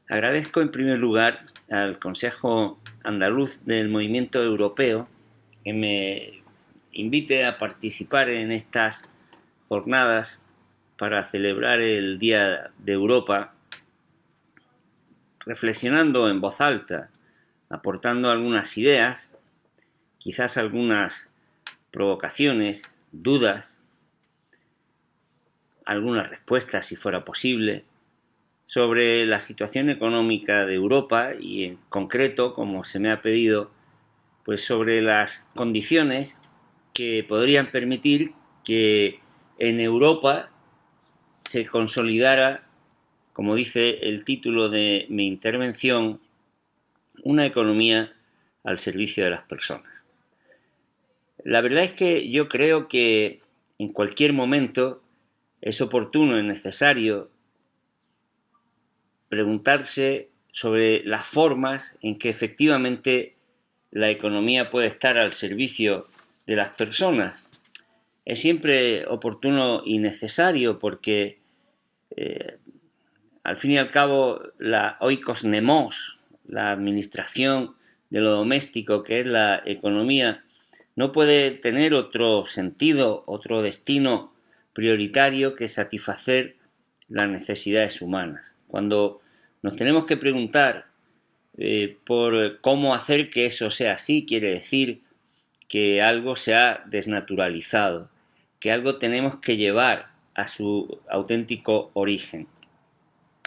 Agradezco en primer lugar al Consejo Andaluz del Movimiento Europeo que me invite a participar en estas jornadas para celebrar el Día de Europa, reflexionando en voz alta, aportando algunas ideas, quizás algunas provocaciones, dudas, algunas respuestas si fuera posible, sobre la situación económica de Europa y en concreto, como se me ha pedido, pues sobre las condiciones que podrían permitir que en Europa se consolidara, como dice el título de mi intervención, una economía al servicio de las personas. La verdad es que yo creo que en cualquier momento es oportuno y necesario preguntarse sobre las formas en que efectivamente la economía puede estar al servicio de las personas. Es siempre oportuno y necesario porque al fin y al cabo la oikos nemos, la administración de lo doméstico que es la economía, no puede tener otro sentido, otro destino prioritario que satisfacer las necesidades humanas. Cuando nos tenemos que preguntar por cómo hacer que eso sea así, quiere decir que algo se ha desnaturalizado, que algo tenemos que llevar a su auténtico origen.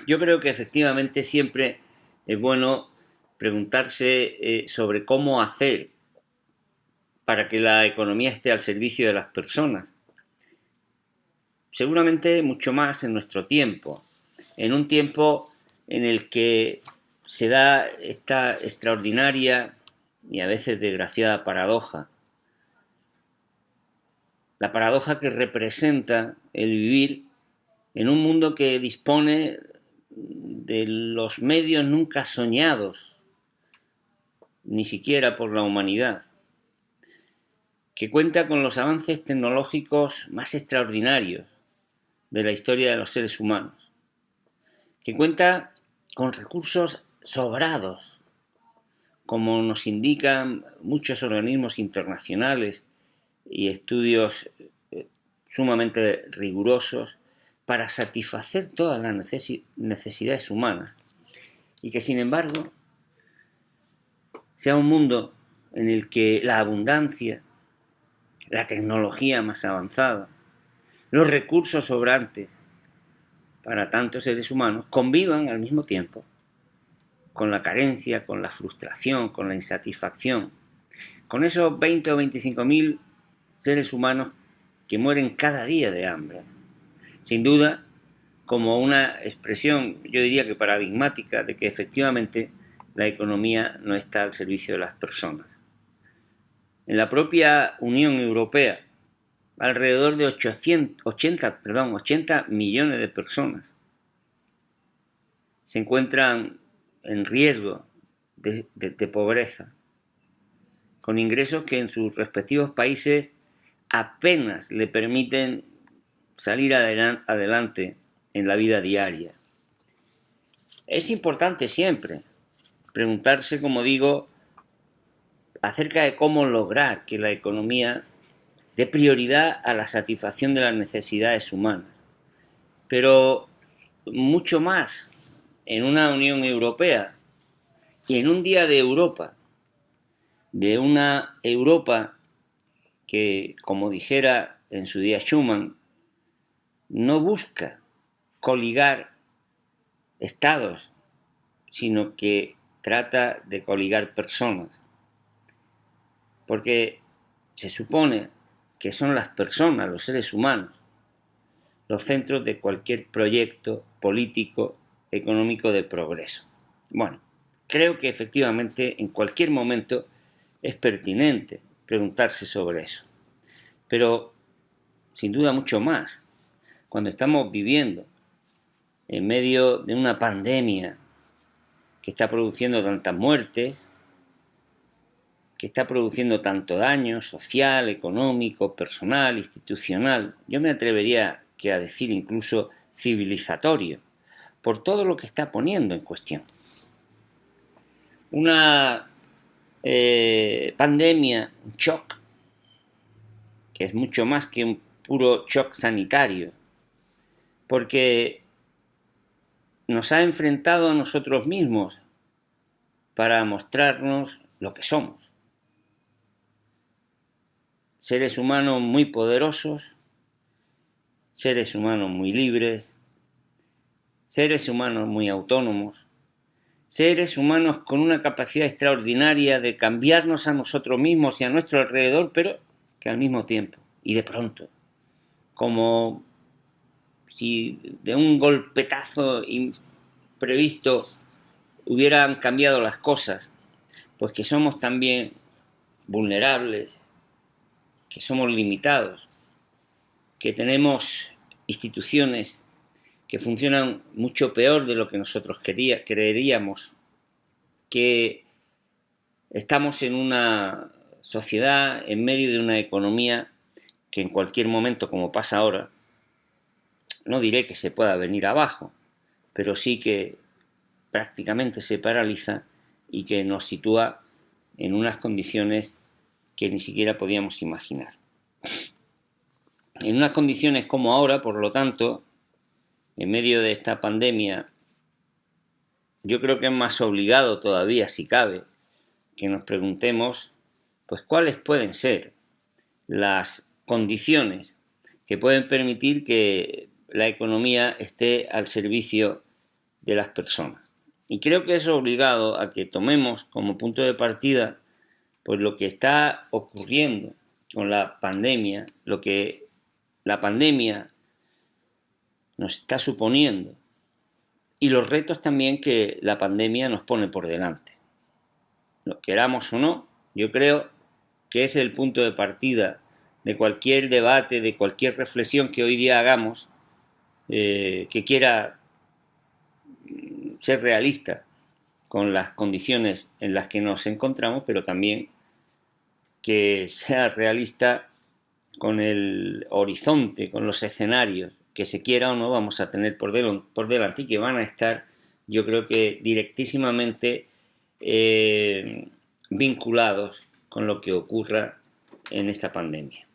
Yo creo que efectivamente siempre es bueno preguntarse sobre cómo hacer para que la economía esté al servicio de las personas. Seguramente mucho más en nuestro tiempo, en un tiempo en el que se da esta extraordinaria y a veces desgraciada paradoja. La paradoja que representa el vivir en un mundo que dispone de los medios nunca soñados, ni siquiera por la humanidad, que cuenta con los avances tecnológicos más extraordinarios de la historia de los seres humanos, que cuenta con recursos sobrados, como nos indican muchos organismos internacionales y estudios sumamente rigurosos, para satisfacer todas las necesidades humanas, y que sin embargo sea un mundo en el que la abundancia, la tecnología más avanzada, los recursos sobrantes para tantos seres humanos convivan al mismo tiempo con la carencia, con la frustración, con la insatisfacción, con esos 20 o 25.000 seres humanos que mueren cada día de hambre. Sin duda, como una expresión, yo diría que paradigmática, de que efectivamente la economía no está al servicio de las personas. En la propia Unión Europea, alrededor de 80 millones de personas se encuentran en riesgo de pobreza, con ingresos que en sus respectivos países apenas le permiten salir adelante en la vida diaria. Es importante siempre preguntarse, como digo, acerca de cómo lograr que la economía dé prioridad a la satisfacción de las necesidades humanas. Pero mucho más en una Unión Europea y en un día de Europa, de una Europa que, como dijera en su día Schuman, no busca coligar estados, sino que trata de coligar personas. Porque se supone que son las personas, los seres humanos, los centros de cualquier proyecto político, económico de progreso. Bueno, creo que efectivamente en cualquier momento es pertinente preguntarse sobre eso. Pero, sin duda, mucho más cuando estamos viviendo en medio de una pandemia que está produciendo tantas muertes, que está produciendo tanto daño social, económico, personal, institucional, yo me atrevería a decir incluso civilizatorio, por todo lo que está poniendo en cuestión. Una pandemia, un shock, que es mucho más que un puro shock sanitario, porque nos ha enfrentado a nosotros mismos para mostrarnos lo que somos. Seres humanos muy poderosos, seres humanos muy libres, seres humanos muy autónomos, seres humanos con una capacidad extraordinaria de cambiarnos a nosotros mismos y a nuestro alrededor, pero que al mismo tiempo, y de pronto, como si de un golpetazo imprevisto hubieran cambiado las cosas, pues que somos también vulnerables, que somos limitados, que tenemos instituciones que funcionan mucho peor de lo que nosotros creeríamos, que estamos en una sociedad, en medio de una economía que en cualquier momento, como pasa ahora, no diré que se pueda venir abajo, pero sí que prácticamente se paraliza y que nos sitúa en unas condiciones que ni siquiera podíamos imaginar. En unas condiciones como ahora, por lo tanto, en medio de esta pandemia, yo creo que es más obligado todavía, si cabe, que nos preguntemos, pues, cuáles pueden ser las condiciones que pueden permitir que la economía esté al servicio de las personas. Y creo que es obligado a que tomemos como punto de partida pues lo que está ocurriendo con la pandemia, lo que la pandemia nos está suponiendo y los retos también que la pandemia nos pone por delante. Lo queramos o no, yo creo que es el punto de partida de cualquier debate, de cualquier reflexión que hoy día hagamos, que quiera ser realista con las condiciones en las que nos encontramos, pero también que sea realista con el horizonte, con los escenarios que se quiera o no vamos a tener por delante y que van a estar, yo creo que directísimamente vinculados con lo que ocurra en esta pandemia.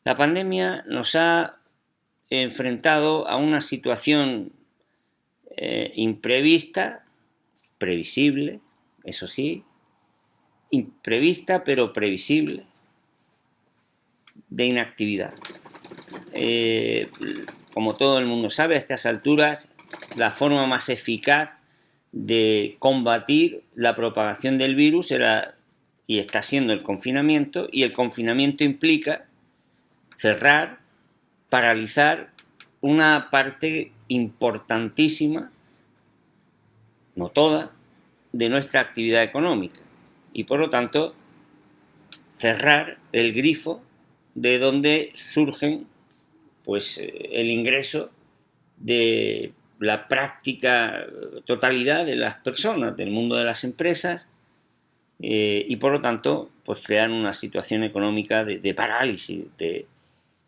La pandemia nos ha enfrentado a una situación imprevista, previsible, eso sí, imprevista pero previsible, de inactividad. Como todo el mundo sabe, a estas alturas, la forma más eficaz de combatir la propagación del virus era y está siendo el confinamiento, y el confinamiento implica cerrar, paralizar una parte importantísima, no toda, de nuestra actividad económica y por lo tanto cerrar el grifo de donde surgen pues el ingreso de la práctica totalidad de las personas del mundo de las empresas y por lo tanto pues crear una situación económica de parálisis, de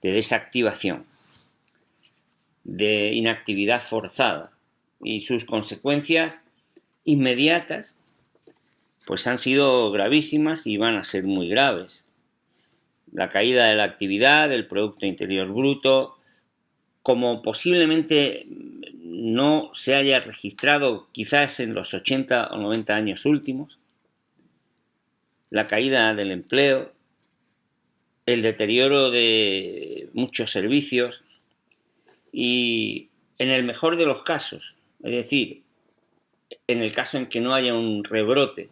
desactivación, de inactividad forzada, y sus consecuencias inmediatas pues han sido gravísimas y van a ser muy graves. La caída de la actividad, del Producto Interior Bruto, como posiblemente no se haya registrado quizás en los 80 o 90 años últimos, la caída del empleo, el deterioro de muchos servicios y, en el mejor de los casos, es decir, en el caso en que no haya un rebrote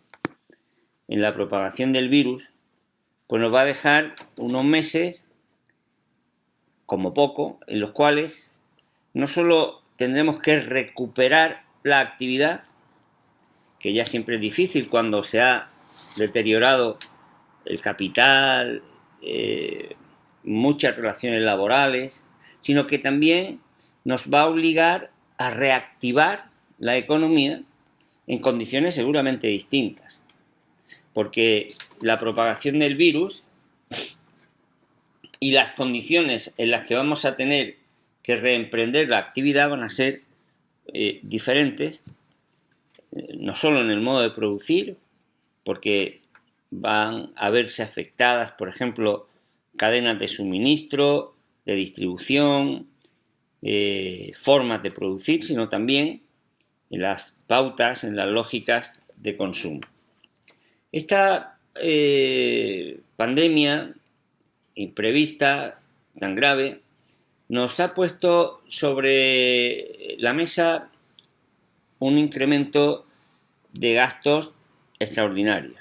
en la propagación del virus, pues nos va a dejar unos meses, como poco, en los cuales no solo tendremos que recuperar la actividad, que ya siempre es difícil cuando se ha deteriorado el capital, muchas relaciones laborales, sino que también nos va a obligar a reactivar la economía en condiciones seguramente distintas, porque la propagación del virus y las condiciones en las que vamos a tener que reemprender la actividad van a ser diferentes, no solo en el modo de producir, porque van a verse afectadas, por ejemplo, cadenas de suministro, de distribución, formas de producir, sino también en las pautas, en las lógicas de consumo. Esta pandemia imprevista, tan grave, nos ha puesto sobre la mesa un incremento de gastos extraordinarios.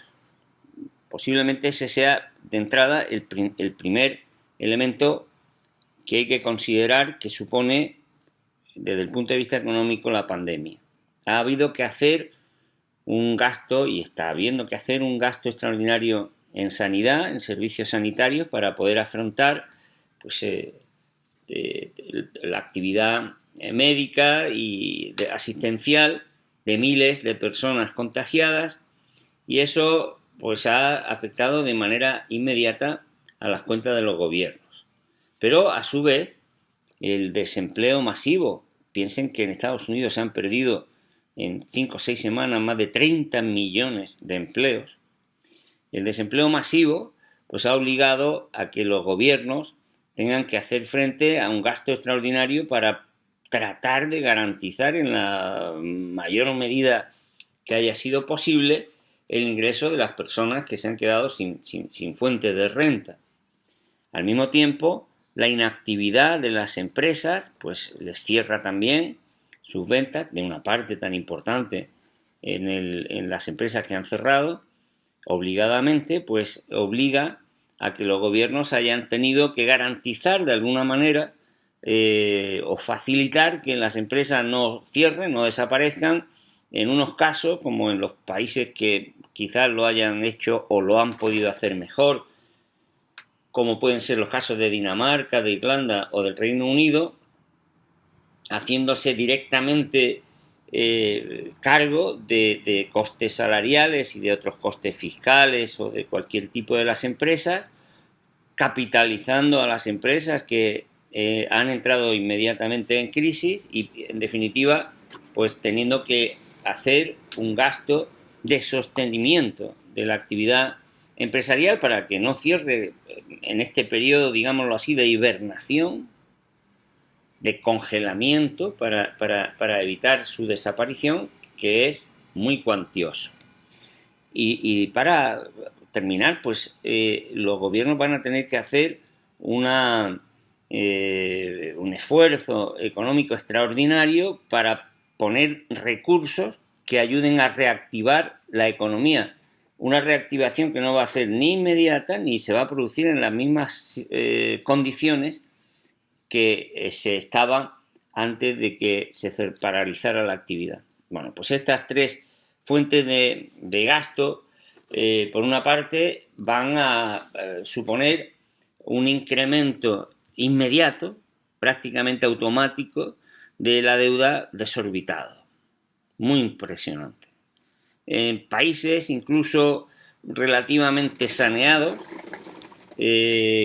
Posiblemente ese sea, de entrada, el primer elemento que hay que considerar que supone, desde el punto de vista económico, la pandemia. Ha habido que hacer un gasto, y está habiendo que hacer un gasto extraordinario en sanidad, en servicios sanitarios, para poder afrontar pues, la actividad médica y asistencial de miles de personas contagiadas, y eso pues ha afectado de manera inmediata a las cuentas de los gobiernos. Pero a su vez el desempleo masivo, piensen que en Estados Unidos se han perdido en 5 o 6 semanas más de 30 millones de empleos. El desempleo masivo pues ha obligado a que los gobiernos tengan que hacer frente a un gasto extraordinario para tratar de garantizar en la mayor medida que haya sido posible el ingreso de las personas que se han quedado sin fuente de renta. Al mismo tiempo, la inactividad de las empresas pues les cierra también sus ventas, de una parte tan importante en las empresas que han cerrado, obligadamente, pues obliga a que los gobiernos hayan tenido que garantizar de alguna manera o facilitar que las empresas no cierren, no desaparezcan, en unos casos, como en los países que quizás lo hayan hecho o lo han podido hacer mejor, como pueden ser los casos de Dinamarca, de Irlanda o del Reino Unido, haciéndose directamente cargo de costes salariales y de otros costes fiscales o de cualquier tipo de las empresas, capitalizando a las empresas que han entrado inmediatamente en crisis y, en definitiva, pues teniendo que hacer un gasto de sostenimiento de la actividad empresarial para que no cierre en este periodo, digámoslo así, de hibernación, de congelamiento para evitar su desaparición, que es muy cuantioso. Y para terminar, pues los gobiernos van a tener que hacer un esfuerzo económico extraordinario para poner recursos que ayuden a reactivar la economía. Una reactivación que no va a ser ni inmediata ni se va a producir en las mismas condiciones que se estaban antes de que se paralizara la actividad. Bueno, pues estas tres fuentes de gasto, por una parte, van a suponer un incremento inmediato, prácticamente automático, de la deuda desorbitado. Muy impresionante. En países incluso relativamente saneados,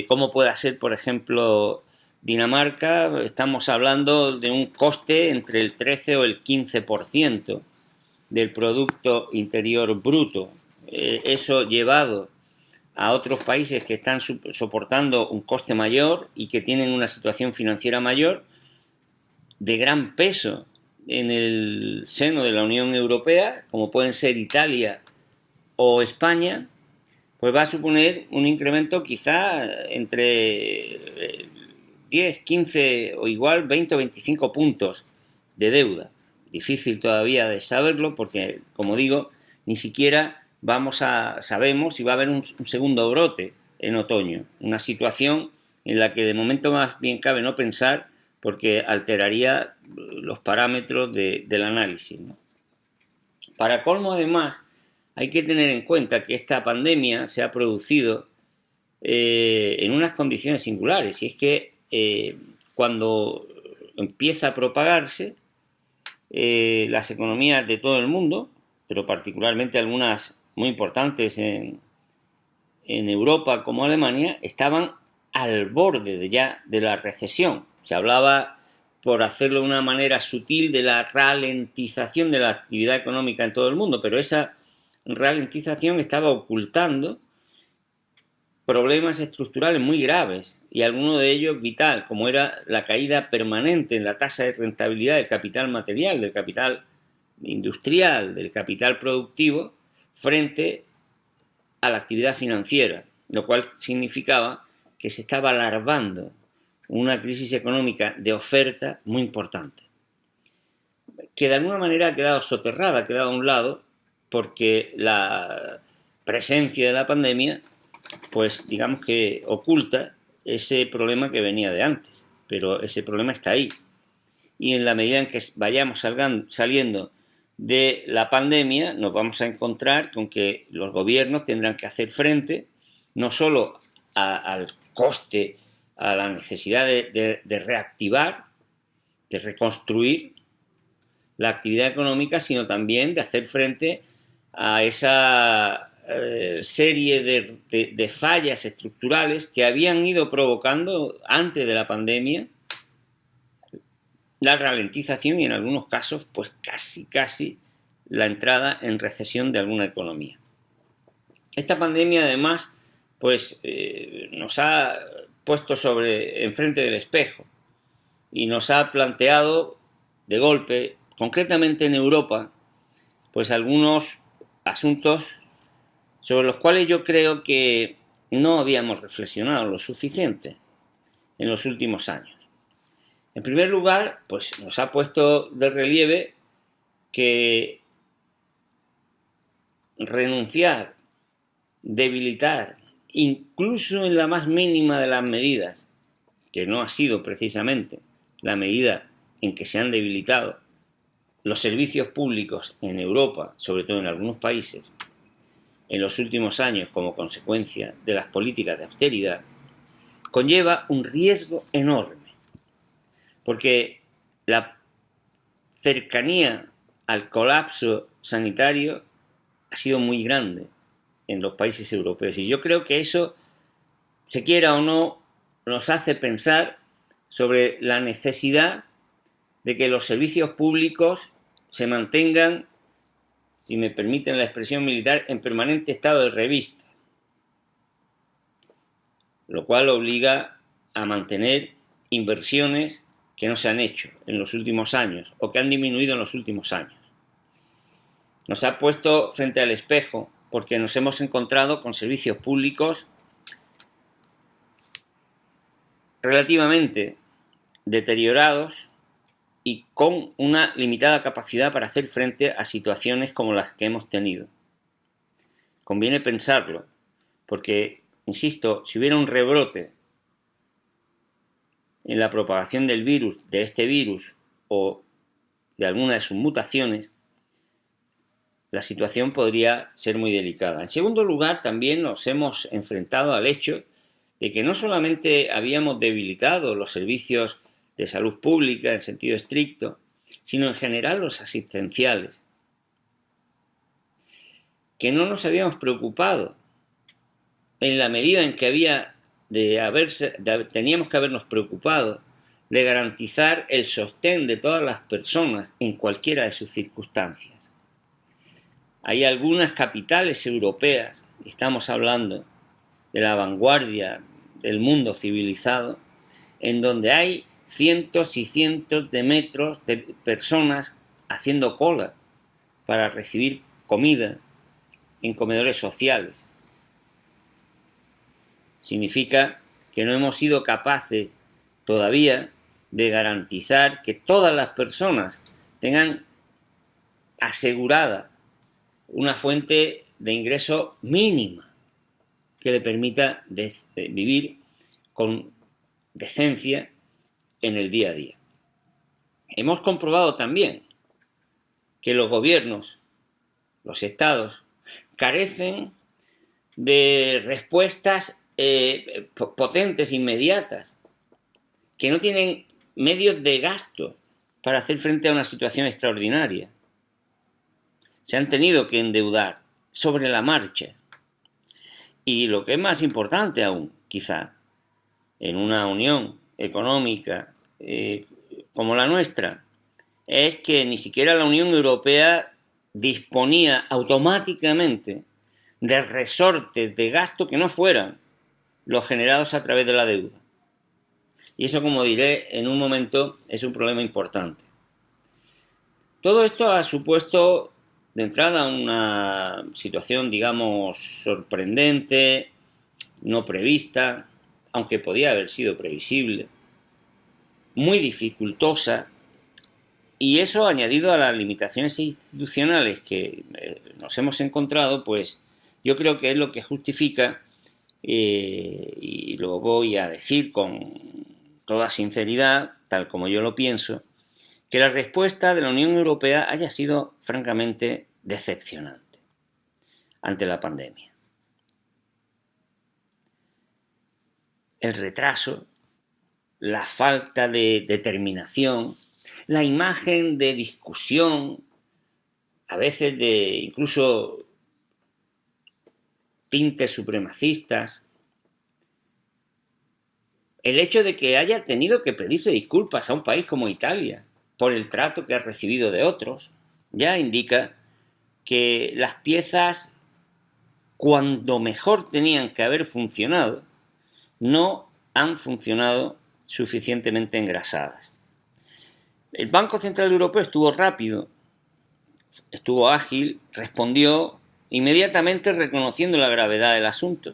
como pueda ser, por ejemplo, Dinamarca, estamos hablando de un coste entre el 13 o el 15% del Producto Interior Bruto. Eso llevado a otros países que están soportando un coste mayor y que tienen una situación financiera mayor, de gran peso en el seno de la Unión Europea, como pueden ser Italia o España, pues va a suponer un incremento quizá entre 10, 15 o igual 20 o 25 puntos de deuda. Difícil todavía de saberlo porque, como digo, ni siquiera sabemos si va a haber un segundo brote en otoño. Una situación en la que de momento más bien cabe no pensar porque alteraría los parámetros del análisis, ¿no? Para colmo, además, hay que tener en cuenta que esta pandemia se ha producido en unas condiciones singulares, y es que cuando empieza a propagarse, las economías de todo el mundo, pero particularmente algunas muy importantes en Europa como Alemania, estaban al borde ya de la recesión. Se hablaba por hacerlo de una manera sutil, de la ralentización de la actividad económica en todo el mundo, pero esa ralentización estaba ocultando problemas estructurales muy graves y alguno de ellos vital, como era la caída permanente en la tasa de rentabilidad del capital material, del capital industrial, del capital productivo, frente a la actividad financiera, lo cual significaba que se estaba alargando una crisis económica de oferta muy importante, que de alguna manera ha quedado soterrada, ha quedado a un lado, porque la presencia de la pandemia, pues digamos que oculta ese problema que venía de antes, pero ese problema está ahí. Y en la medida en que vayamos saliendo de la pandemia, nos vamos a encontrar con que los gobiernos tendrán que hacer frente no solo al coste, a la necesidad de reactivar, de reconstruir la actividad económica, sino también de hacer frente a esa serie de fallas estructurales que habían ido provocando antes de la pandemia la ralentización y en algunos casos pues casi la entrada en recesión de alguna economía. Esta pandemia además pues nos ha puesto enfrente del espejo y nos ha planteado de golpe, concretamente en Europa, pues algunos asuntos sobre los cuales yo creo que no habíamos reflexionado lo suficiente en los últimos años. En primer lugar, pues nos ha puesto de relieve que renunciar, debilitar, incluso en la más mínima de las medidas, que no ha sido precisamente la medida en que se han debilitado los servicios públicos en Europa, sobre todo en algunos países, en los últimos años como consecuencia de las políticas de austeridad, conlleva un riesgo enorme, porque la cercanía al colapso sanitario ha sido muy grande en los países europeos. Y yo creo que eso, se quiera o no, nos hace pensar sobre la necesidad de que los servicios públicos se mantengan, si me permiten la expresión militar, en permanente estado de revista, lo cual obliga a mantener inversiones que no se han hecho en los últimos años o que han disminuido en los últimos años. Nos ha puesto frente al espejo porque nos hemos encontrado con servicios públicos relativamente deteriorados y con una limitada capacidad para hacer frente a situaciones como las que hemos tenido. Conviene pensarlo, porque, insisto, si hubiera un rebrote en la propagación del virus, de este virus o de alguna de sus mutaciones, la situación podría ser muy delicada. En segundo lugar, también nos hemos enfrentado al hecho de que no solamente habíamos debilitado los servicios de salud pública en sentido estricto, sino en general los asistenciales, que no nos habíamos preocupado en la medida en que teníamos que habernos preocupado de garantizar el sostén de todas las personas en cualquiera de sus circunstancias. Hay algunas capitales europeas, estamos hablando de la vanguardia del mundo civilizado, en donde hay cientos y cientos de metros de personas haciendo cola para recibir comida en comedores sociales. Significa que no hemos sido capaces todavía de garantizar que todas las personas tengan asegurada una fuente de ingreso mínima que le permita vivir con decencia en el día a día. Hemos comprobado también que los gobiernos, los estados, carecen de respuestas potentes, inmediatas, que no tienen medios de gasto para hacer frente a una situación extraordinaria. Se han tenido que endeudar sobre la marcha. Y lo que es más importante aún, quizá, en una unión económica como la nuestra, es que ni siquiera la Unión Europea disponía automáticamente de resortes de gasto que no fueran los generados a través de la deuda. Y eso, como diré en un momento, es un problema importante. Todo esto ha supuesto de entrada una situación, digamos, sorprendente, no prevista, aunque podía haber sido previsible, muy dificultosa, y eso, añadido a las limitaciones institucionales que nos hemos encontrado, pues yo creo que es lo que justifica, y lo voy a decir con toda sinceridad, tal como yo lo pienso, que la respuesta de la Unión Europea haya sido francamente decepcionante ante la pandemia. El retraso, la falta de determinación, la imagen de discusión, a veces de incluso tintes supremacistas, el hecho de que haya tenido que pedirse disculpas a un país como Italia por el trato que ha recibido de otros, ya indica que las piezas, cuando mejor tenían que haber funcionado, no han funcionado suficientemente engrasadas. El Banco Central Europeo estuvo rápido, estuvo ágil, respondió inmediatamente reconociendo la gravedad del asunto.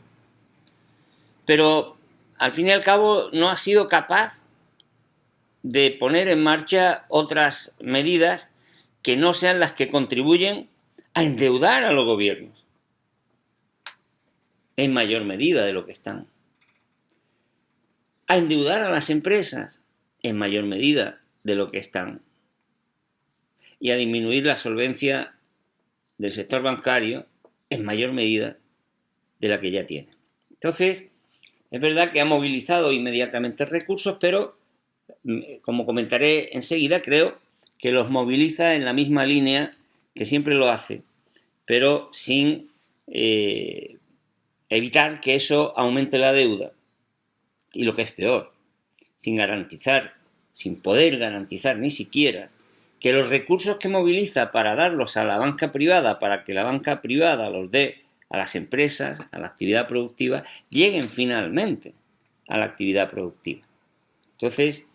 Pero, al fin y al cabo, no ha sido capaz de poner en marcha otras medidas que no sean las que contribuyen a endeudar a los gobiernos en mayor medida de lo que están, a endeudar a las empresas en mayor medida de lo que están, y a disminuir la solvencia del sector bancario en mayor medida de la que ya tiene. Entonces, es verdad que ha movilizado inmediatamente recursos, pero, como comentaré enseguida, creo que los moviliza en la misma línea que siempre lo hace, pero sin evitar que eso aumente la deuda. Y lo que es peor, sin poder garantizar ni siquiera que los recursos que moviliza para darlos a la banca privada, para que la banca privada los dé a las empresas, a la actividad productiva, lleguen finalmente a la actividad productiva. Entonces,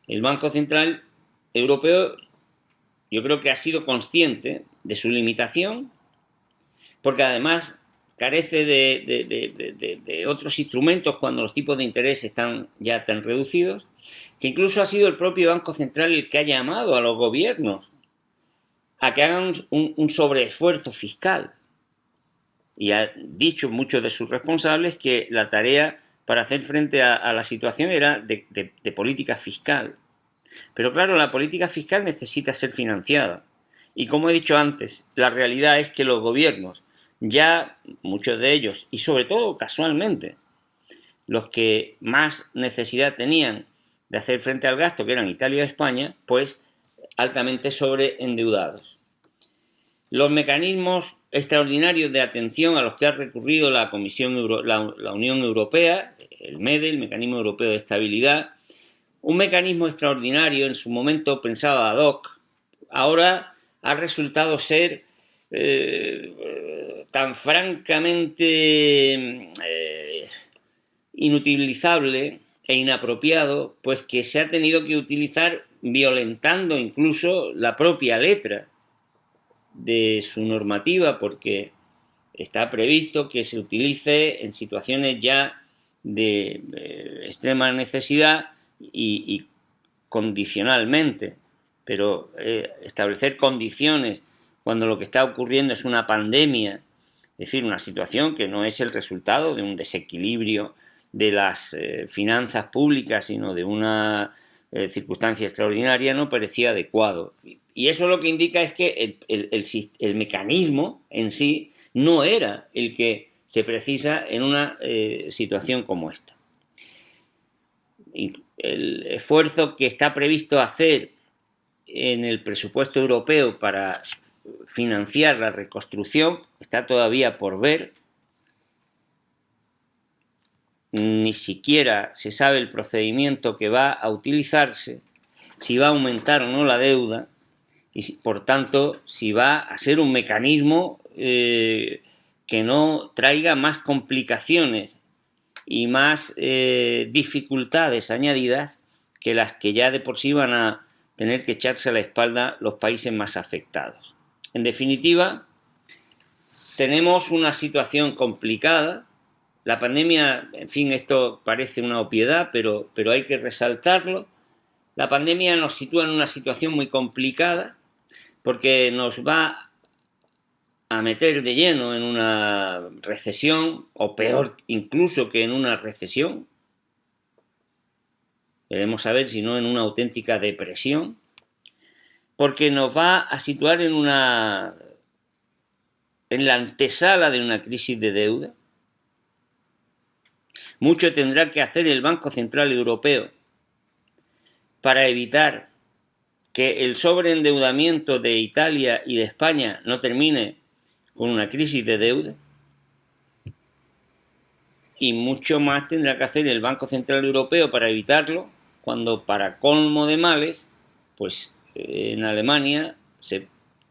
el Banco Central Europeo, yo creo que ha sido consciente de su limitación, porque además carece de otros instrumentos cuando los tipos de interés están ya tan reducidos, que incluso ha sido el propio Banco Central el que ha llamado a los gobiernos a que hagan un sobreesfuerzo fiscal. Y ha dicho muchos de sus responsables que la tarea para hacer frente a la situación era de política fiscal. Pero claro, la política fiscal necesita ser financiada. Y como he dicho antes, la realidad es que los gobiernos, ya muchos de ellos, y sobre todo casualmente, los que más necesidad tenían de hacer frente al gasto, que eran Italia y España, pues altamente sobreendeudados. Los mecanismos extraordinarios de atención a los que ha recurrido la Unión Europea, el MEDE, el Mecanismo Europeo de Estabilidad, un mecanismo extraordinario en su momento pensado ad hoc, ahora ha resultado ser tan francamente inutilizable e inapropiado, pues que se ha tenido que utilizar violentando incluso la propia letra de su normativa, porque está previsto que se utilice en situaciones ya de extrema necesidad y condicionalmente, pero establecer condiciones cuando lo que está ocurriendo es una pandemia, es decir, una situación que no es el resultado de un desequilibrio de las finanzas públicas, sino de una circunstancia extraordinaria, no parecía adecuado. Y eso lo que indica es que el mecanismo en sí no era el que se precisa en una situación como esta. El esfuerzo que está previsto hacer en el presupuesto europeo para financiar la reconstrucción está todavía por ver. Ni siquiera se sabe el procedimiento que va a utilizarse. si va a aumentar o no la deuda y, por tanto, si va a ser un mecanismo que no traiga más complicaciones y más dificultades añadidas que las que ya de por sí van a tener que echarse a la espalda los países más afectados. En definitiva, tenemos una situación complicada. La pandemia, en fin, esto parece una obviedad, pero hay que resaltarlo. La pandemia nos sitúa en una situación muy complicada porque nos va a meter de lleno en una recesión, o peor incluso que en una recesión. Queremos saber si no en una auténtica depresión, porque nos va a situar en la antesala de una crisis de deuda. Mucho tendrá que hacer el Banco Central Europeo para evitar que el sobreendeudamiento de Italia y de España no termine con una crisis de deuda. Y mucho más tendrá que hacer el Banco Central Europeo para evitarlo, cuando, para colmo de males, pues en Alemania se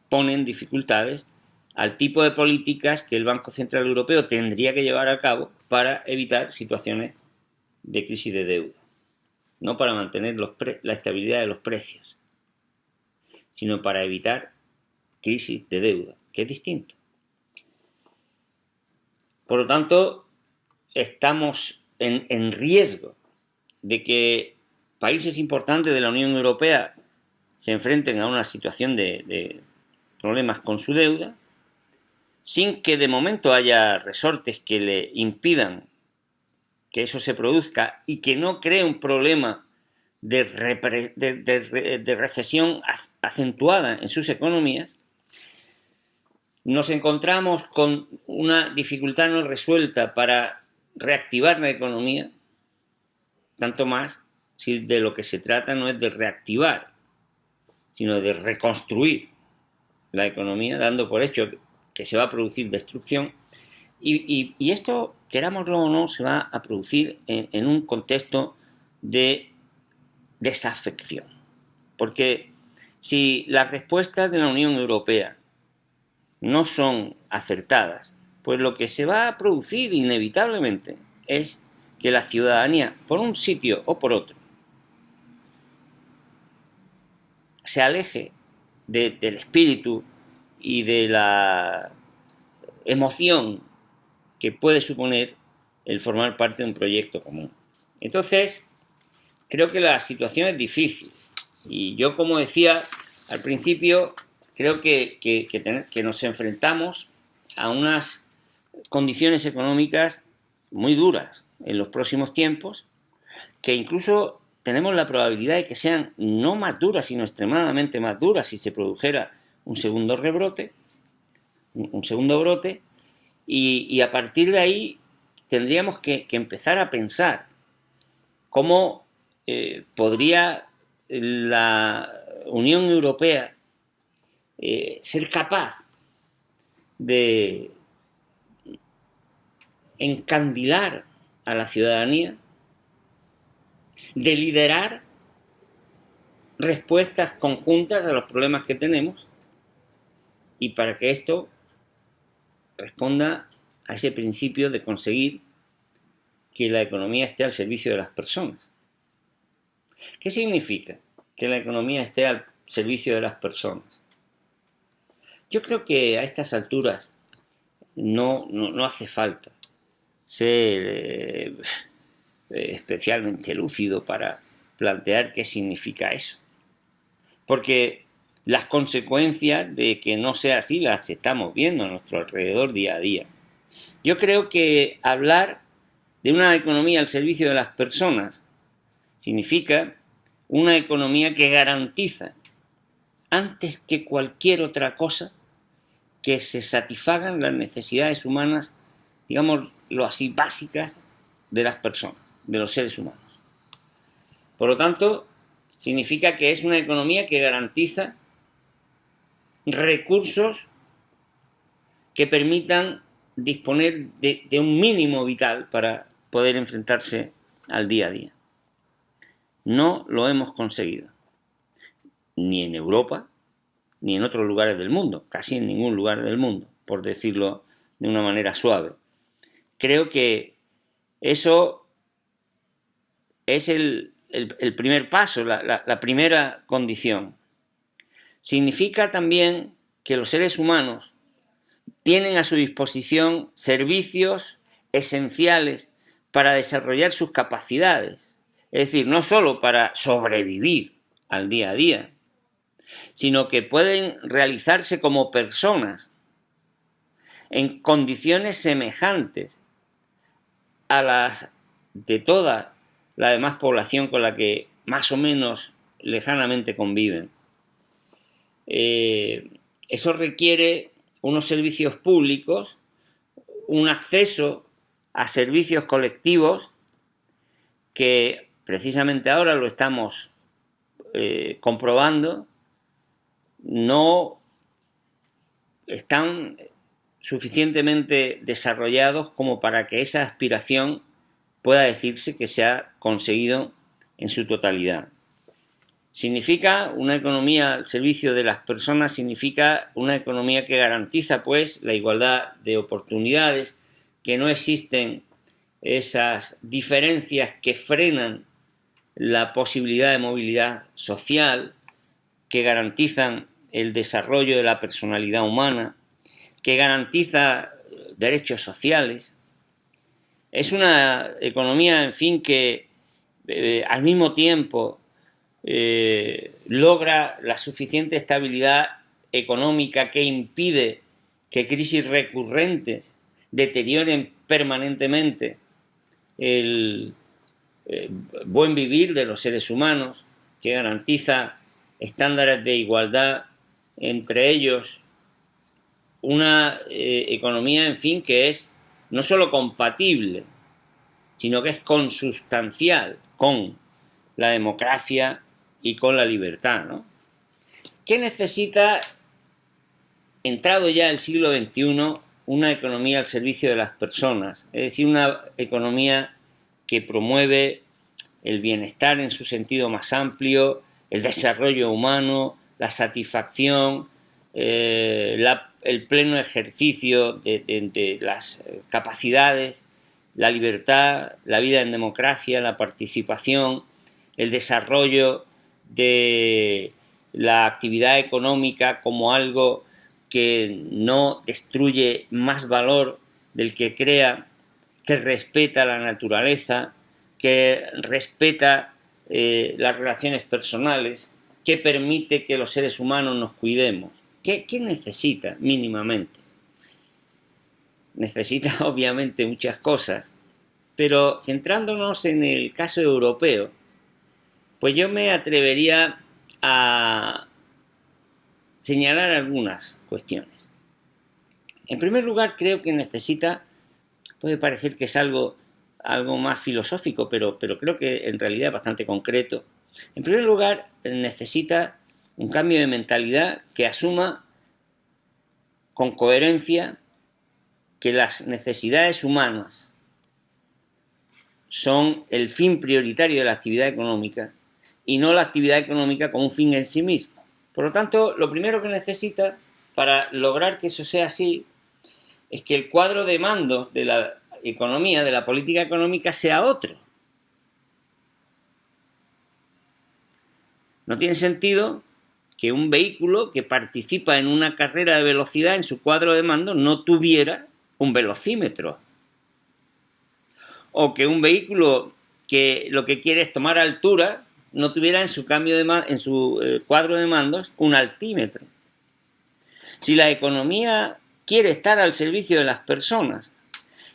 ponen dificultades al tipo de políticas que el Banco Central Europeo tendría que llevar a cabo para evitar situaciones de crisis de deuda. No para mantener la estabilidad de los precios, sino para evitar crisis de deuda, que es distinto. Por lo tanto, estamos en riesgo de que países importantes de la Unión Europea se enfrenten a una situación de problemas con su deuda, sin que de momento haya resortes que le impidan que eso se produzca y que no cree un problema de recesión acentuada en sus economías. Nos encontramos con una dificultad no resuelta para reactivar la economía, tanto más si de lo que se trata no es de reactivar, sino de reconstruir la economía, dando por hecho que se va a producir destrucción. Y esto, querámoslo o no, se va a producir en un contexto de desafección. Porque si las respuestas de la Unión Europea no son acertadas, pues lo que se va a producir inevitablemente es que la ciudadanía, por un sitio o por otro, se aleje del espíritu y de la emoción que puede suponer el formar parte de un proyecto común. Entonces, creo que la situación es difícil. Y yo, como decía al principio, creo que nos enfrentamos a unas condiciones económicas muy duras en los próximos tiempos, que incluso tenemos la probabilidad de que sean no más duras, sino extremadamente más duras si se produjera un segundo rebrote, un segundo brote, y a partir de ahí tendríamos que empezar a pensar cómo podría la Unión Europea ser capaz de encandilar a la ciudadanía, de liderar respuestas conjuntas a los problemas que tenemos, y para que esto responda a ese principio de conseguir que la economía esté al servicio de las personas. ¿Qué significa que la economía esté al servicio de las personas? Yo creo que a estas alturas no hace falta ser especialmente lúcido para plantear qué significa eso. Porque las consecuencias de que no sea así las estamos viendo a nuestro alrededor día a día. Yo creo que hablar de una economía al servicio de las personas significa una economía que garantiza, antes que cualquier otra cosa, que se satisfagan las necesidades humanas, digámoslo así, básicas de las personas, de los seres humanos. Por lo tanto, significa que es una economía que garantiza recursos que permitan disponer de un mínimo vital para poder enfrentarse al día a día. No lo hemos conseguido. ni en Europa, ni en otros lugares del mundo, casi en ningún lugar del mundo, por decirlo de una manera suave. Creo que eso es el primer paso, la primera condición. Significa también que los seres humanos tienen a su disposición servicios esenciales para desarrollar sus capacidades. Es decir, no solo para sobrevivir al día a día, sino que pueden realizarse como personas en condiciones semejantes a las de toda la demás población con la que más o menos lejanamente conviven. Eso requiere unos servicios públicos, un acceso a servicios colectivos que precisamente ahora lo estamos comprobando, no están suficientemente desarrollados como para que esa aspiración pueda decirse que se ha conseguido en su totalidad. Significa una economía al servicio de las personas, significa una economía que garantiza, pues, la igualdad de oportunidades, que no existen esas diferencias que frenan la posibilidad de movilidad social, que garantizan el desarrollo de la personalidad humana, que garantiza derechos sociales. Es una economía, en fin, que al mismo tiempo logra la suficiente estabilidad económica que impide que crisis recurrentes deterioren permanentemente el buen vivir de los seres humanos, que garantiza estándares de igualdad entre ellos, una economía, en fin, que es no solo compatible, sino que es consustancial con la democracia y con la libertad, ¿no? ¿Qué necesita, entrado ya el siglo XXI, una economía al servicio de las personas? Es decir, una economía que promueve el bienestar en su sentido más amplio, el desarrollo humano, la satisfacción, el pleno ejercicio de las capacidades, la libertad, la vida en democracia, la participación, el desarrollo de la actividad económica como algo que no destruye más valor del que crea, que respeta la naturaleza, que respeta las relaciones personales, que permite que los seres humanos nos cuidemos. ¿Qué necesita mínimamente? Necesita obviamente muchas cosas, pero centrándonos en el caso europeo, pues yo me atrevería a señalar algunas cuestiones. En primer lugar, creo que necesita, puede parecer que es algo más filosófico, pero creo que en realidad es bastante concreto. En primer lugar, necesita un cambio de mentalidad que asuma con coherencia que las necesidades humanas son el fin prioritario de la actividad económica y no la actividad económica como un fin en sí mismo. Por lo tanto, lo primero que necesita para lograr que eso sea así es que el cuadro de mandos de la economía, de la política económica, sea otro. No tiene sentido que un vehículo que participa en una carrera de velocidad en su cuadro de mando no tuviera un velocímetro. O que un vehículo que lo que quiere es tomar altura no tuviera en su cuadro de mandos un altímetro. Si la economía quiere estar al servicio de las personas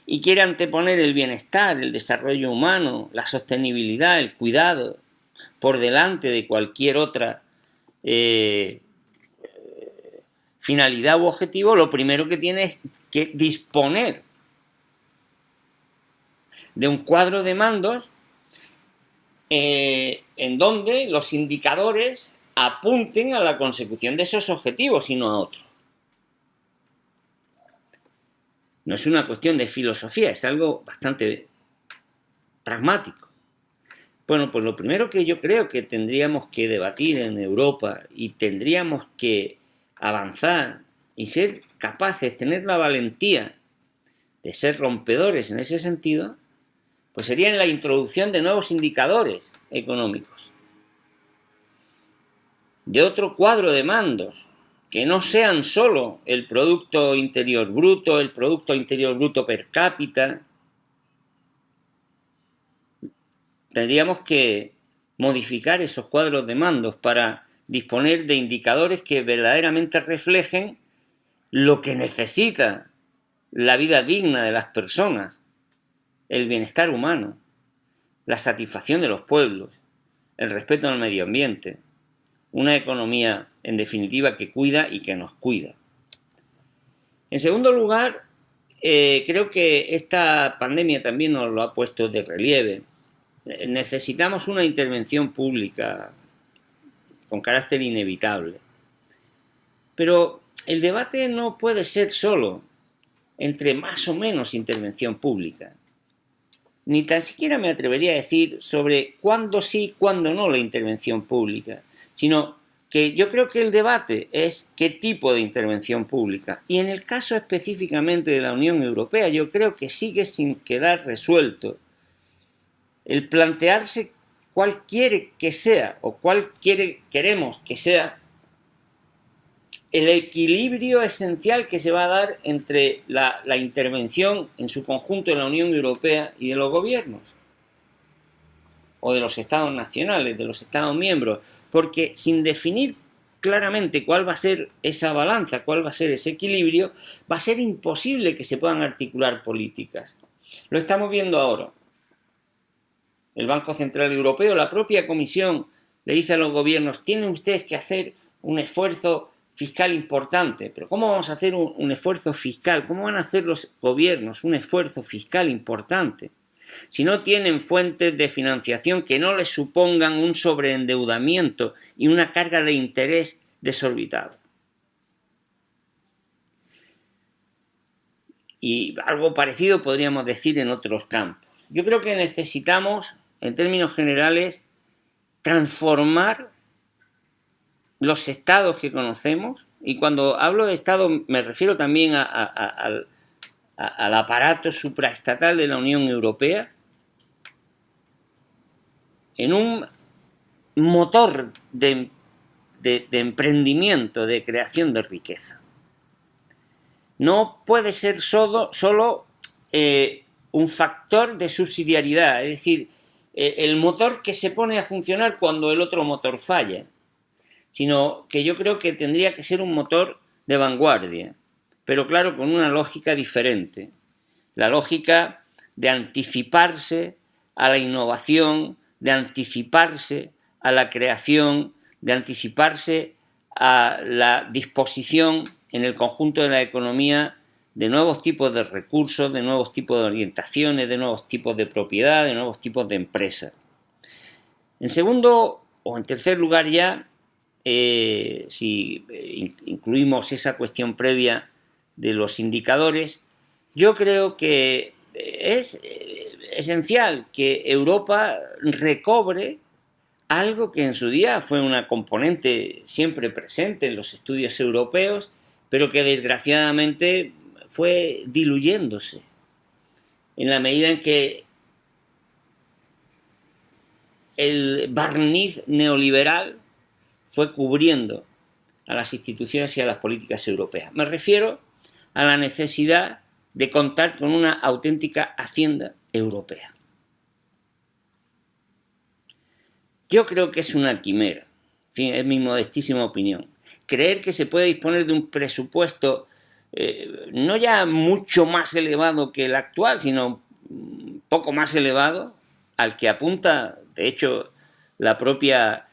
y quiere anteponer el bienestar, el desarrollo humano, la sostenibilidad, el cuidado, por delante de cualquier otra finalidad u objetivo, lo primero que tiene es que disponer de un cuadro de mandos en donde los indicadores apunten a la consecución de esos objetivos y no a otros. No es una cuestión de filosofía, es algo bastante pragmático. Bueno, pues lo primero que yo creo que tendríamos que debatir en Europa y tendríamos que avanzar y ser capaces, tener la valentía de ser rompedores en ese sentido, pues sería en la introducción de nuevos indicadores económicos, de otro cuadro de mandos, que no sean solo el Producto Interior Bruto, el Producto Interior Bruto per cápita. Tendríamos que modificar esos cuadros de mandos para disponer de indicadores que verdaderamente reflejen lo que necesita la vida digna de las personas, el bienestar humano, la satisfacción de los pueblos, el respeto al medio ambiente, una economía, en definitiva, que cuida y que nos cuida. En segundo lugar, creo que esta pandemia también nos lo ha puesto de relieve. Necesitamos una intervención pública con carácter inevitable. Pero el debate no puede ser solo entre más o menos intervención pública. Ni tan siquiera me atrevería a decir sobre cuándo sí, cuándo no la intervención pública, sino que yo creo que el debate es qué tipo de intervención pública. Y en el caso específicamente de la Unión Europea, yo creo que sigue sin quedar resuelto el plantearse cuál quiere que sea o cuál queremos que sea el equilibrio esencial que se va a dar entre la intervención en su conjunto de la Unión Europea y de los gobiernos o de los estados nacionales, de los estados miembros, porque sin definir claramente cuál va a ser esa balanza, cuál va a ser ese equilibrio, va a ser imposible que se puedan articular políticas. Lo estamos viendo ahora. El Banco Central Europeo, la propia Comisión, le dice a los gobiernos: tienen ustedes que hacer un esfuerzo fiscal importante. Pero ¿cómo vamos a hacer un esfuerzo fiscal? ¿Cómo van a hacer los gobiernos un esfuerzo fiscal importante si no tienen fuentes de financiación que no les supongan un sobreendeudamiento y una carga de interés desorbitada? Y algo parecido podríamos decir en otros campos. Yo creo que necesitamos, en términos generales, transformar los estados que conocemos, y cuando hablo de estado me refiero también al aparato supraestatal de la Unión Europea, en un motor de emprendimiento, de creación de riqueza. No puede ser solo un factor de subsidiariedad, es decir, el motor que se pone a funcionar cuando el otro motor falla, sino que yo creo que tendría que ser un motor de vanguardia, pero claro, con una lógica diferente, la lógica de anticiparse a la innovación, de anticiparse a la creación, de anticiparse a la disposición en el conjunto de la economía de nuevos tipos de recursos, de nuevos tipos de orientaciones, de nuevos tipos de propiedad, de nuevos tipos de empresas. En segundo o en tercer lugar ya, si incluimos esa cuestión previa de los indicadores, yo creo que es esencial que Europa recobre algo que en su día fue una componente siempre presente en los estudios europeos, pero que desgraciadamente fue diluyéndose en la medida en que el barniz neoliberal fue cubriendo a las instituciones y a las políticas europeas. Me refiero a la necesidad de contar con una auténtica hacienda europea. Yo creo que es una quimera, en fin, es mi modestísima opinión, creer que se puede disponer de un presupuesto no ya mucho más elevado que el actual, sino un poco más elevado, al que apunta, de hecho, la propia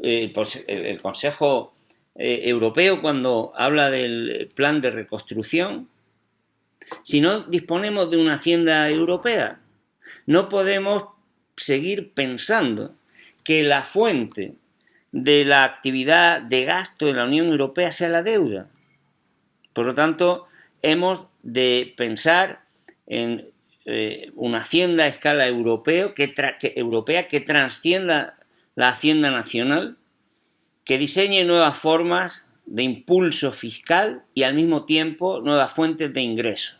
el Consejo Europeo cuando habla del plan de reconstrucción. Si no disponemos de una hacienda europea, no podemos seguir pensando que la fuente de la actividad de gasto de la Unión Europea sea la deuda. Por lo tanto, hemos de pensar en una hacienda a escala europea que transcienda la hacienda nacional, que diseñe nuevas formas de impulso fiscal y al mismo tiempo nuevas fuentes de ingresos,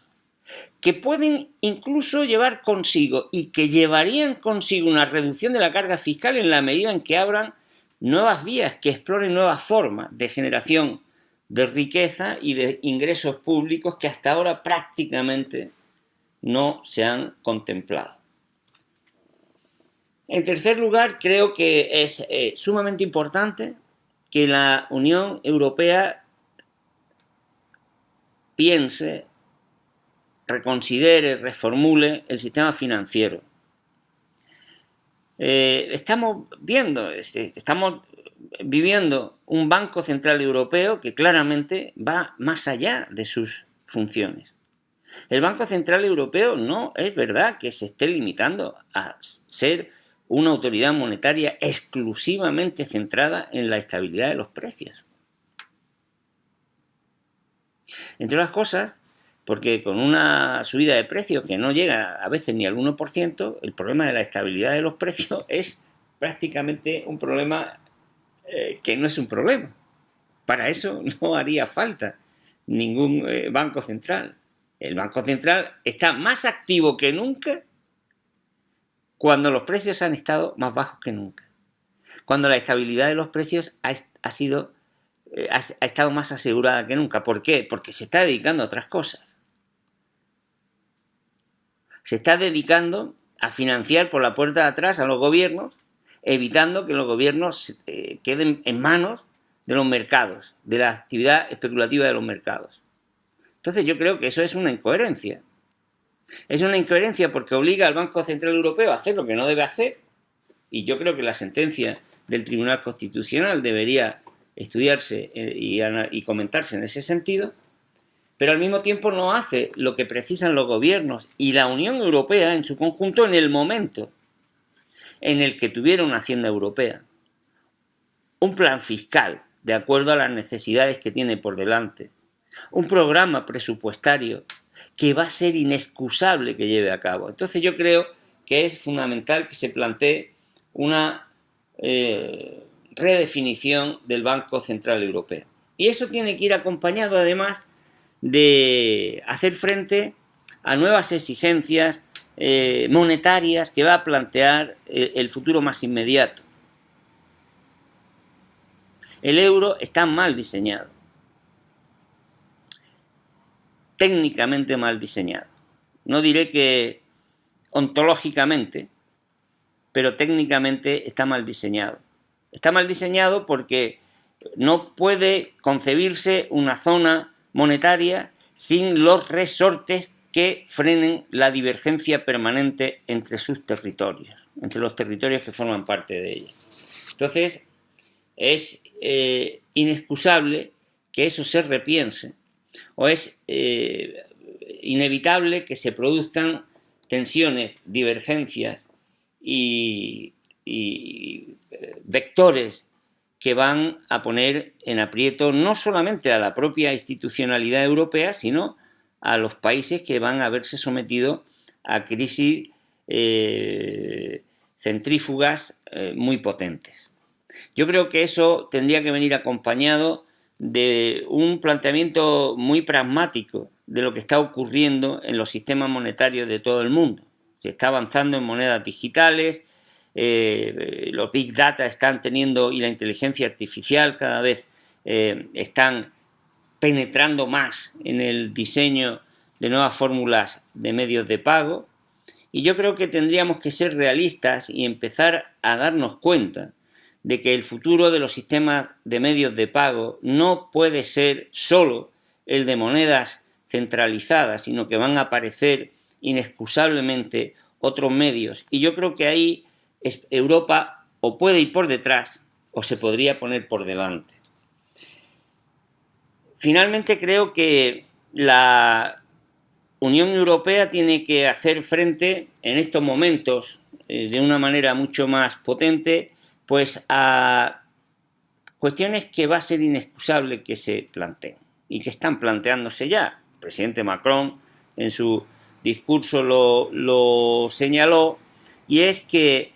que pueden incluso llevar consigo y que llevarían consigo una reducción de la carga fiscal en la medida en que abran nuevas vías, que exploren nuevas formas de generación de riqueza y de ingresos públicos que hasta ahora prácticamente no se han contemplado. En tercer lugar, creo que es sumamente importante que la Unión Europea piense, reconsidere, reformule el sistema financiero. Estamos viviendo un Banco Central Europeo que claramente va más allá de sus funciones. El Banco Central Europeo no es verdad que se esté limitando a ser una autoridad monetaria exclusivamente centrada en la estabilidad de los precios. Entre otras cosas, porque con una subida de precios que no llega a veces ni al 1%, el problema de la estabilidad de los precios es prácticamente un problema que no es un problema. Para eso no haría falta ningún banco central. El Banco Central está más activo que nunca cuando los precios han estado más bajos que nunca. Cuando la estabilidad de los precios ha estado más asegurada que nunca. ¿Por qué? Porque se está dedicando a otras cosas. Se está dedicando a financiar por la puerta de atrás a los gobiernos, evitando que los gobiernos queden en manos de los mercados, de la actividad especulativa de los mercados. Entonces yo creo que eso es una incoherencia. Es una incoherencia porque obliga al Banco Central Europeo a hacer lo que no debe hacer, y yo creo que la sentencia del Tribunal Constitucional debería estudiarse y comentarse en ese sentido, pero al mismo tiempo no hace lo que precisan los gobiernos y la Unión Europea en su conjunto en el momento en el que tuviera una hacienda europea, un plan fiscal de acuerdo a las necesidades que tiene por delante, un programa presupuestario que va a ser inexcusable que lleve a cabo. Entonces yo creo que es fundamental que se plantee una redefinición del Banco Central Europeo. Y eso tiene que ir acompañado además de hacer frente a nuevas exigencias monetarias que va a plantear el futuro más inmediato. El euro está mal diseñado, técnicamente mal diseñado. No diré que ontológicamente, pero técnicamente está mal diseñado. Está mal diseñado porque no puede concebirse una zona monetaria sin los resortes que frenen la divergencia permanente entre sus territorios, entre los territorios que forman parte de ella. Entonces, es inexcusable que eso se repiense, o es inevitable que se produzcan tensiones, divergencias y vectores que van a poner en aprieto no solamente a la propia institucionalidad europea, sino a los países que van a verse sometidos a crisis centrífugas muy potentes. Yo creo que eso tendría que venir acompañado de un planteamiento muy pragmático de lo que está ocurriendo en los sistemas monetarios de todo el mundo. Se está avanzando en monedas digitales, los Big Data están teniendo y la inteligencia artificial cada vez están penetrando más en el diseño de nuevas fórmulas de medios de pago, y yo creo que tendríamos que ser realistas y empezar a darnos cuenta de que el futuro de los sistemas de medios de pago no puede ser solo el de monedas centralizadas, sino que van a aparecer inexcusablemente otros medios, y yo creo que ahí Europa o puede ir por detrás o se podría poner por delante. Finalmente creo que la Unión Europea tiene que hacer frente en estos momentos de una manera mucho más potente pues a cuestiones que va a ser inexcusable que se planteen y que están planteándose ya. El presidente Macron en su discurso lo señaló, y es que,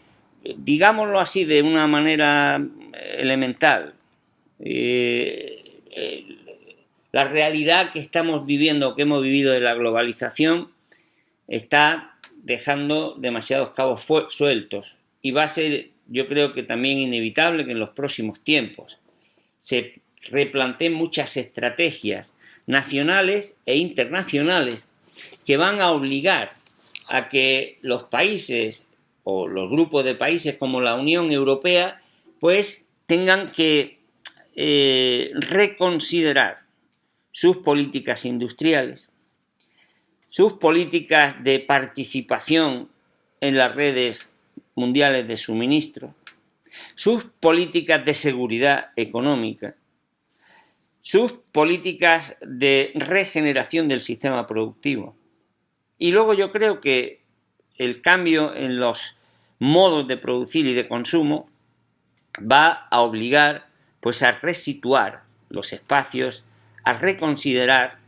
digámoslo así de una manera elemental, la realidad que estamos viviendo, que hemos vivido de la globalización, está dejando demasiados cabos sueltos, y va a ser, yo creo que también inevitable, que en los próximos tiempos se replanteen muchas estrategias nacionales e internacionales que van a obligar a que los países o los grupos de países como la Unión Europea pues tengan que reconsiderar sus políticas industriales, sus políticas de participación en las redes mundiales de suministro, sus políticas de seguridad económica, sus políticas de regeneración del sistema productivo. Y luego yo creo que el cambio en los modos de producir y de consumo va a obligar pues a resituar los espacios, a reconsiderar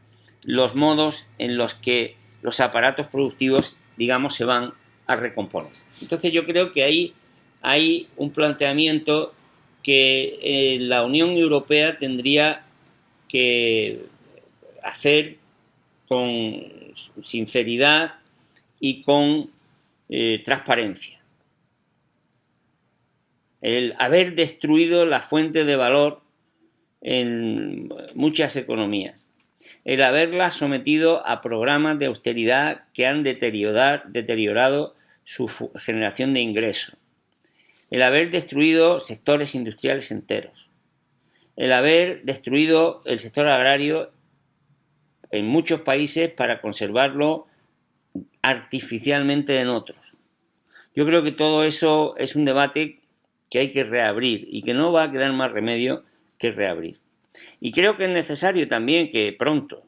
los modos en los que los aparatos productivos, digamos, se van a recomponer. Entonces yo creo que ahí hay un planteamiento que la Unión Europea tendría que hacer con sinceridad y con transparencia. El haber destruido la fuente de valor en muchas economías, el haberla sometido a programas de austeridad que han deteriorado su generación de ingresos, el haber destruido sectores industriales enteros, el haber destruido el sector agrario en muchos países para conservarlo artificialmente en otros. Yo creo que todo eso es un debate que hay que reabrir y que no va a quedar más remedio que reabrir. Y creo que es necesario también que pronto,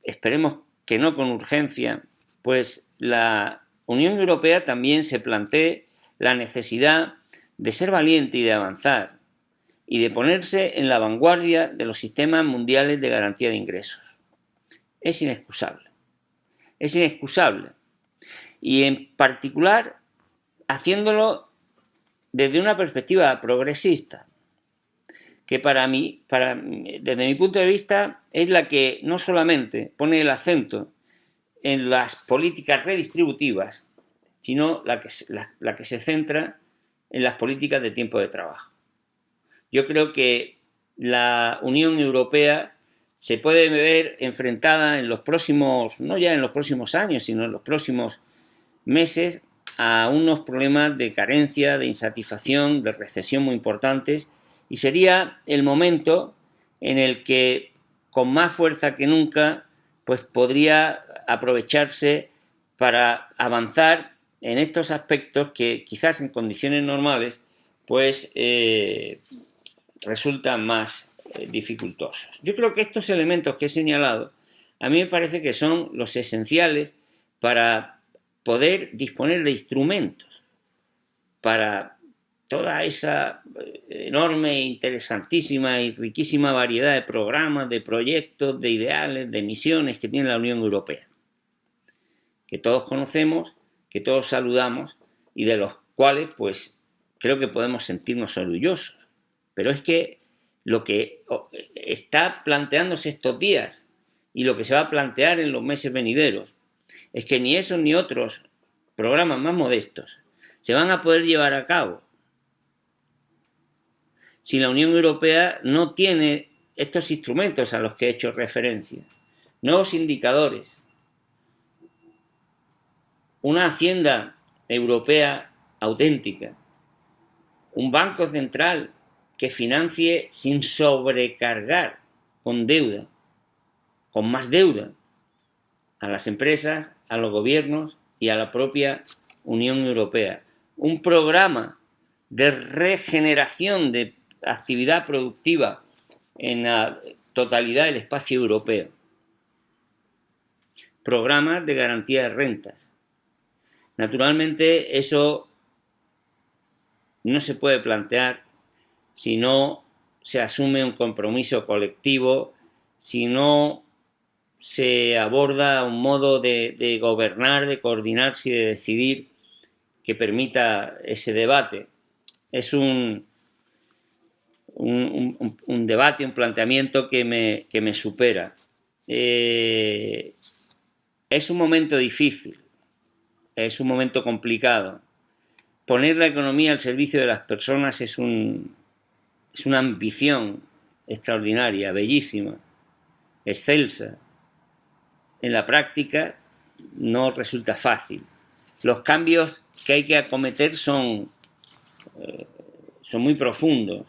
esperemos que no con urgencia, pues la Unión Europea también se plantee la necesidad de ser valiente y de avanzar y de ponerse en la vanguardia de los sistemas mundiales de garantía de ingresos. Es inexcusable. Es inexcusable. Y en particular haciéndolo desde una perspectiva progresista, que desde mi punto de vista, es la que no solamente pone el acento en las políticas redistributivas, sino la que se centra en las políticas de tiempo de trabajo. Yo creo que la Unión Europea se puede ver enfrentada en los próximos, no ya en los próximos años, sino en los próximos meses, a unos problemas de carencia, de insatisfacción, de recesión muy importantes, y sería el momento en el que con más fuerza que nunca pues podría aprovecharse para avanzar en estos aspectos que quizás en condiciones normales pues resultan más dificultosos. Yo creo que estos elementos que he señalado a mí me parece que son los esenciales para poder disponer de instrumentos para toda esa enorme, interesantísima y riquísima variedad de programas, de proyectos, de ideales, de misiones que tiene la Unión Europea, que todos conocemos, que todos saludamos y de los cuales pues creo que podemos sentirnos orgullosos. Pero es que lo que está planteándose estos días y lo que se va a plantear en los meses venideros es que ni esos ni otros programas más modestos se van a poder llevar a cabo si la Unión Europea no tiene estos instrumentos a los que he hecho referencia, nuevos indicadores, una hacienda europea auténtica, un banco central que financie sin sobrecargar con deuda, con más deuda, a las empresas, a los gobiernos y a la propia Unión Europea. Un programa de regeneración de actividad productiva en la totalidad del espacio europeo. Programas de garantía de rentas. Naturalmente eso no se puede plantear si no se asume un compromiso colectivo, si no se aborda un modo de gobernar, de coordinarse y de decidir que permita ese debate. Es un debate, un planteamiento que me supera. Es un momento difícil, es un momento complicado. Poner la economía al servicio de las personas es una ambición extraordinaria, bellísima, excelsa. En la práctica no resulta fácil. Los cambios que hay que acometer son muy profundos,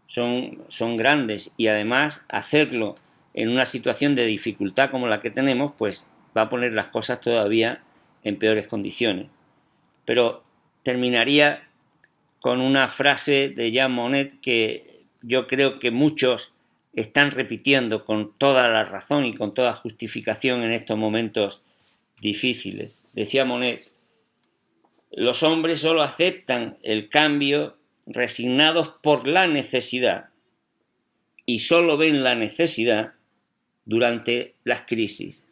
son grandes, y además hacerlo en una situación de dificultad como la que tenemos, pues va a poner las cosas todavía en peores condiciones. Pero terminaría con una frase de Jean Monnet que yo creo que muchos están repitiendo con toda la razón y con toda justificación en estos momentos difíciles. Decía Monnet: los hombres solo aceptan el cambio resignados por la necesidad, y solo ven la necesidad durante las crisis.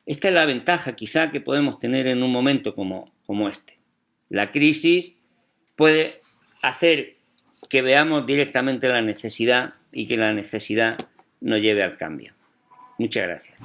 Esta es la ventaja quizá que podemos tener en un momento como este. La crisis puede hacer que veamos directamente la necesidad y que la necesidad nos lleve al cambio. Muchas gracias.